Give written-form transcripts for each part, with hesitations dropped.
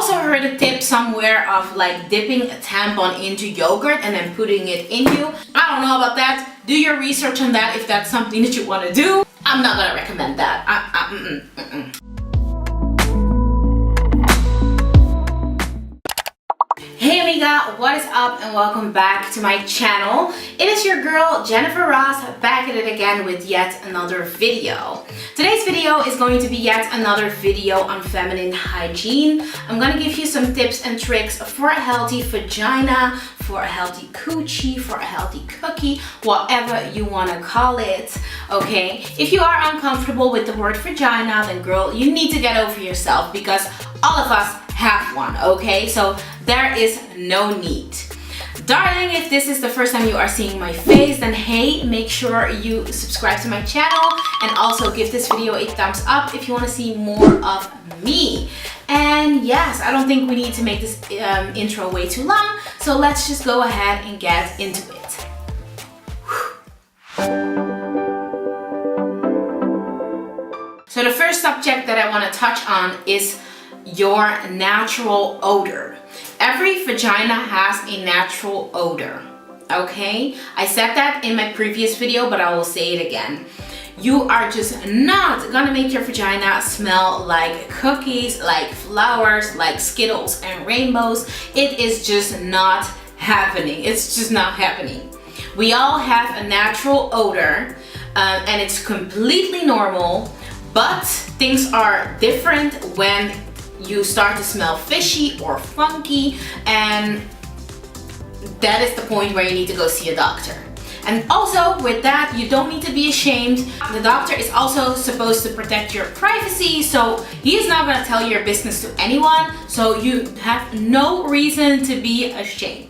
also heard a tip somewhere of like dipping a tampon into yogurt and then putting it in you. I don't know about that. Do your research on that if that's something that you want to do. I'm not gonna recommend that. Hey amiga, what is up and welcome back to my channel. It is your girl Jennyfer Ross back at it again with yet another video. Today's video is going to be yet another video on feminine hygiene. I'm gonna give you some tips and tricks for a healthy vagina, for a healthy coochie, for a healthy cookie, whatever you want to call it, okay? If you are uncomfortable with the word vagina, then girl, you need to get over yourself because all of us have one, okay? So there is no need. Darling, if this is the first time you are seeing my face, then hey, make sure you subscribe to my channel and also give this video a thumbs up if you want to see more of me. And yes, I don't think we need to make this intro way too long, so let's just go ahead and get into it. So the first subject that I want to touch on is your natural odor. Every vagina has a natural odor, okay? I said that in my previous video, but I will say it again. You are just not gonna make your vagina smell like cookies, like flowers, like Skittles and rainbows. It is just not happening. It's just not happening. We all have a natural odor and it's completely normal, but things are different when you start to smell fishy or funky, and that is the point where you need to go see a doctor. And also with that, you don't need to be ashamed. The doctor is also supposed to protect your privacy, so he is not going to tell your business to anyone, so you have no reason to be ashamed.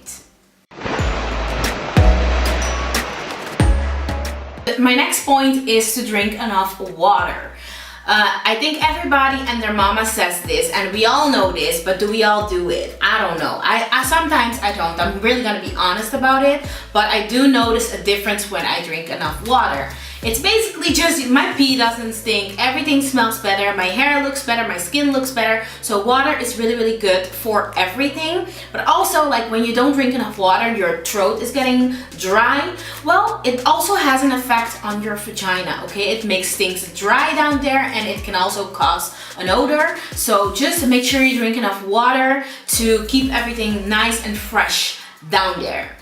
My next point is to drink enough water. I think everybody and their mama says this, and we all know this, but do we all do it? I don't know. I sometimes I don't. I'm really gonna be honest about it, but I do notice a difference when I drink enough water. It's basically just my pee doesn't stink, everything smells better, my hair looks better, my skin looks better. So water is really, really good for everything. But also, like when you don't drink enough water, your throat is getting dry. Well, it also has an effect on your vagina, okay? It makes things dry down there and it can also cause an odor. So just make sure you drink enough water to keep everything nice and fresh down there.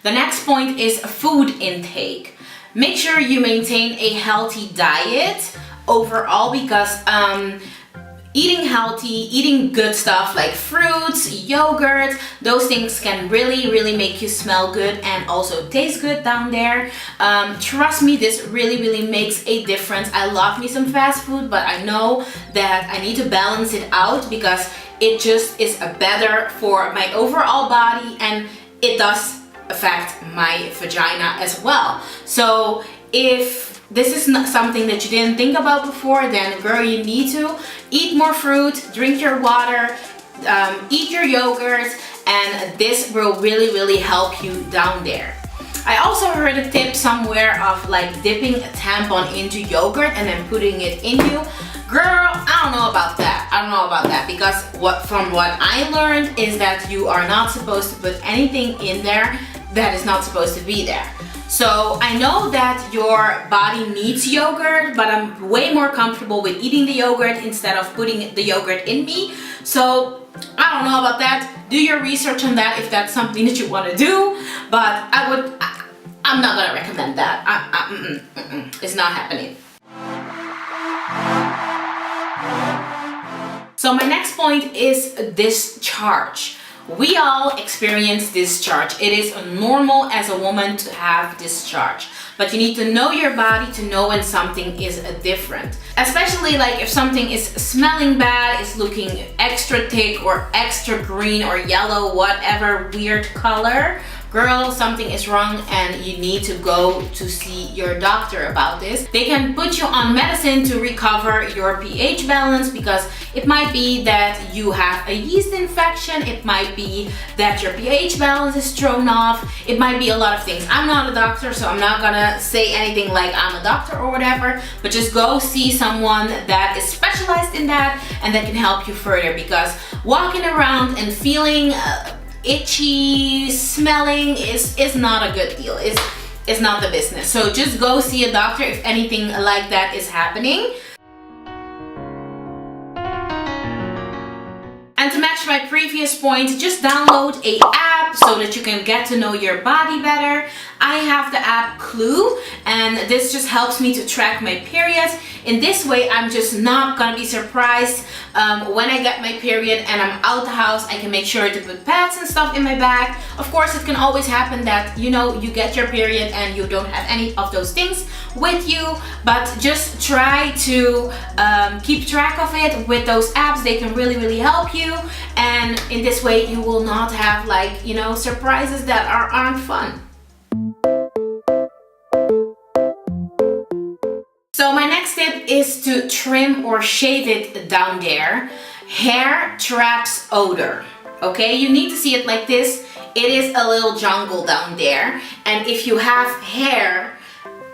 The next point is food intake. Make sure you maintain a healthy diet overall because eating healthy, eating good stuff like fruits, yogurt, those things can really, really make you smell good and also taste good down there. Trust me, this really, really makes a difference. I love me some fast food, but I know that I need to balance it out because it just is better for my overall body and it does affect my vagina as well. So if this is not something that you didn't think about before, then girl, you need to eat more fruit, drink your water, eat your yogurt, and this will really, really help you down there. I also heard a tip somewhere of like dipping a tampon into yogurt and then putting it in you. Girl, I don't know about that. I don't know about that because from what I learned is that you are not supposed to put anything in there that is not supposed to be there. So I know that your body needs yogurt, but I'm way more comfortable with eating the yogurt instead of putting the yogurt in me. So I don't know about that. Do your research on that if that's something that you want to do, but I'm not gonna recommend that. It's not happening. So my next point is discharge. We all experience discharge. It is normal as a woman to have discharge, but you need to know your body to know when something is different. Especially like if something is smelling bad, is looking extra thick or extra green or yellow, whatever weird color, girl, something is wrong and you need to go to see your doctor about this. They can put you on medicine to recover your pH balance, because it might be that you have a yeast infection, it might be that your pH balance is thrown off, it might be a lot of things. I'm not a doctor, so I'm not gonna say anything like I'm a doctor or whatever, but just go see someone that is specialized in that and that can help you further, because walking around and feeling itchy, smelling is not a good deal. It's not the business. So just go see a doctor if anything like that is happening. And to match my previous point, just download an app so that you can get to know your body better. I have the app Clue, and this just helps me to track my periods. In this way, I'm just not gonna be surprised when I get my period and I'm out the house. I can make sure to put pads and stuff in my bag. Of course, it can always happen that, you know, you get your period and you don't have any of those things with you, but just try to keep track of it with those apps. They can really help you, and in this way you will not have, like, you know, surprises that aren't fun. So my next tip is to trim or shave it down there. Hair traps odor. Okay, you need to see it like this. It is a little jungle down there, and if you have hair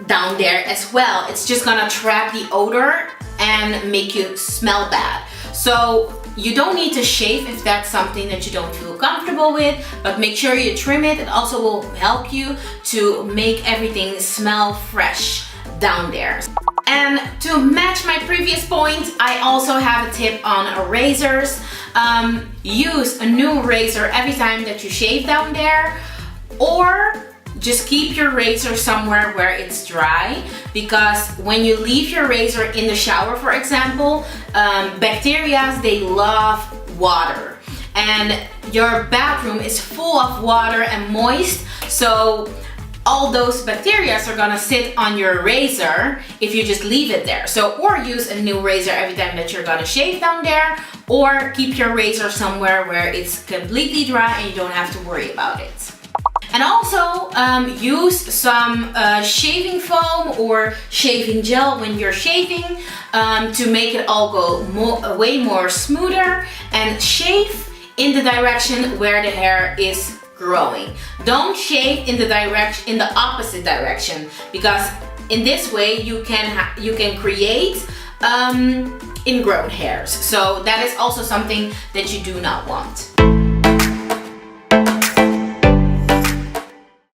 down there as well, it's just gonna trap the odor and make you smell bad. So you don't need to shave if that's something that you don't feel comfortable with, but make sure you trim it. It also will help you to make everything smell fresh down there. And to match my previous point, I also have a tip on razors. Use a new razor every time that you shave down there, or just keep your razor somewhere where it's dry, because when you leave your razor in the shower, for example, bacteria, they love water, and your bathroom is full of water and moist, so all those bacteria are gonna sit on your razor if you just leave it there. So, or use a new razor every time that you're gonna shave down there, or keep your razor somewhere where it's completely dry and you don't have to worry about it. And also use some shaving foam or shaving gel when you're shaving to make it all go way more smoother, and shave in the direction where the hair is growing. Don't shave in the opposite direction, because in this way you can create ingrown hairs. So that is also something that you do not want.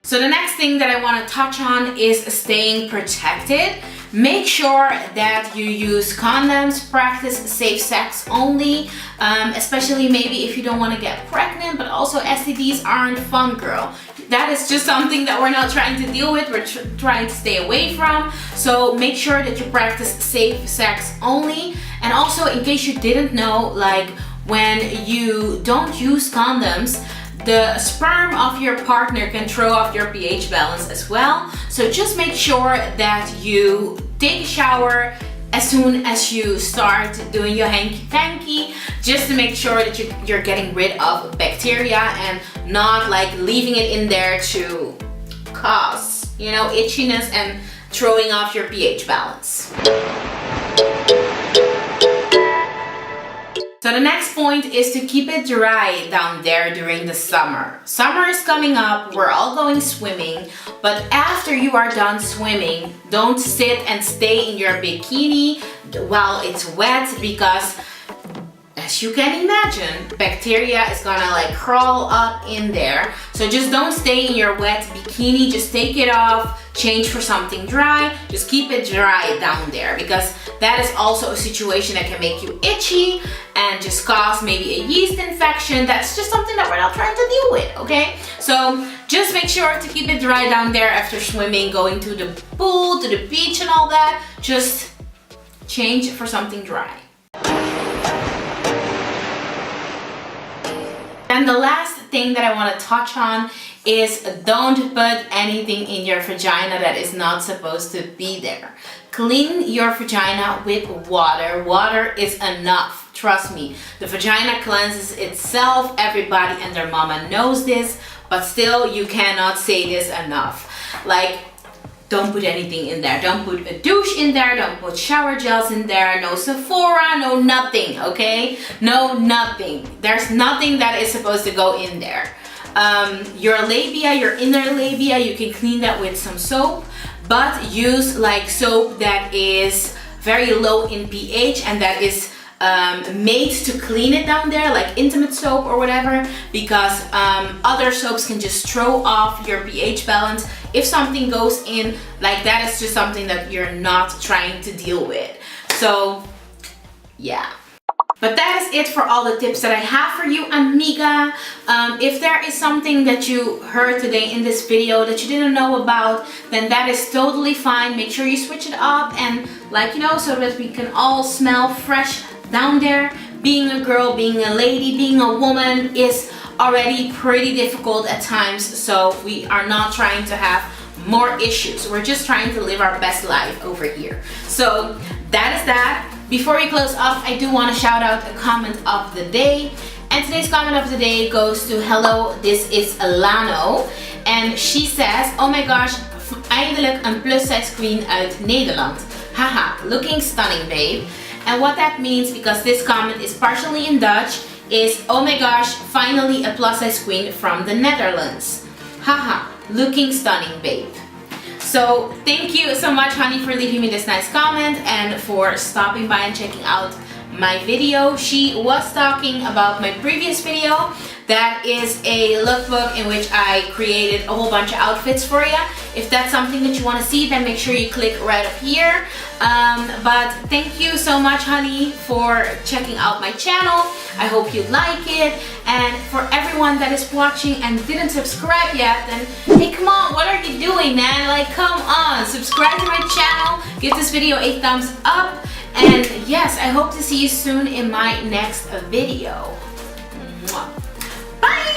So the next thing that I want to touch on is staying protected. Make sure that you use condoms, practice safe sex only, especially maybe if you don't want to get pregnant, but also STDs aren't fun, girl. That is just something that we're not trying to deal with, we're trying to stay away from. So make sure that you practice safe sex only. And also, in case you didn't know, like when you don't use condoms, the sperm of your partner can throw off your pH balance as well. So just make sure that you take a shower as soon as you start doing your hanky-panky, just to make sure that you're getting rid of bacteria and not like leaving it in there to cause, you know, itchiness and throwing off your pH balance. So the next point is to keep it dry down there during the summer. Summer is coming up, we're all going swimming, but after you are done swimming, don't sit and stay in your bikini while it's wet, because as you can imagine, bacteria is gonna like crawl up in there. So just don't stay in your wet bikini, just take it off, change for something dry, just keep it dry down there, because that is also a situation that can make you itchy and just cause maybe a yeast infection. That's just something that we're not trying to deal with, okay? So just make sure to keep it dry down there after swimming, going to the pool, to the beach and all that. Just change for something dry. And the last thing that I want to touch on is don't put anything in your vagina that is not supposed to be there. Clean your vagina with water. Water is enough. Trust me. The vagina cleanses itself. Everybody and their mama knows this. but still you cannot say this enough. Like, don't put anything in there. Don't put a douche in there. Don't put shower gels in there. No Sephora, no nothing, okay? No nothing. There's nothing that is supposed to go in there. Your labia, your inner labia, you can clean that with some soap, but use like soap that is very low in pH and that is made to clean it down there, like intimate soap or whatever, because other soaps can just throw off your pH balance. If something goes in, like that is just something that you're not trying to deal with. So yeah. But that is it for all the tips that I have for you, amiga. If there is something that you heard today in this video that you didn't know about, then that is totally fine. Make sure you switch it up and, like, you know, so that we can all smell fresh down there. Being a girl, being a lady, being a woman is already pretty difficult at times, so we are not trying to have more issues. We're just trying to live our best life over here. So that is that. Before we close off, I do want to shout out a comment of the day. And today's comment of the day goes to hello, this is Alano. And she says, oh my gosh, eindelijk een plus size queen uit Nederland. Haha, looking stunning, babe. And what that means, because this comment is partially in Dutch, is oh my gosh, finally a plus size queen from the Netherlands. Haha, looking stunning, babe. So thank you so much, honey, for leaving me this nice comment and for stopping by and checking out my video. She was talking about my previous video. That is a lookbook in which I created a whole bunch of outfits for you. If that's something that you want to see, then make sure you click right up here. But thank you so much, honey, for checking out my channel. I hope you like it. And for everyone that is watching and didn't subscribe yet, then hey, come on, what are you doing, man? Like, come on, subscribe to my channel, give this video a thumbs up, and yes, I hope to see you soon in my next video. Mwah. Bye!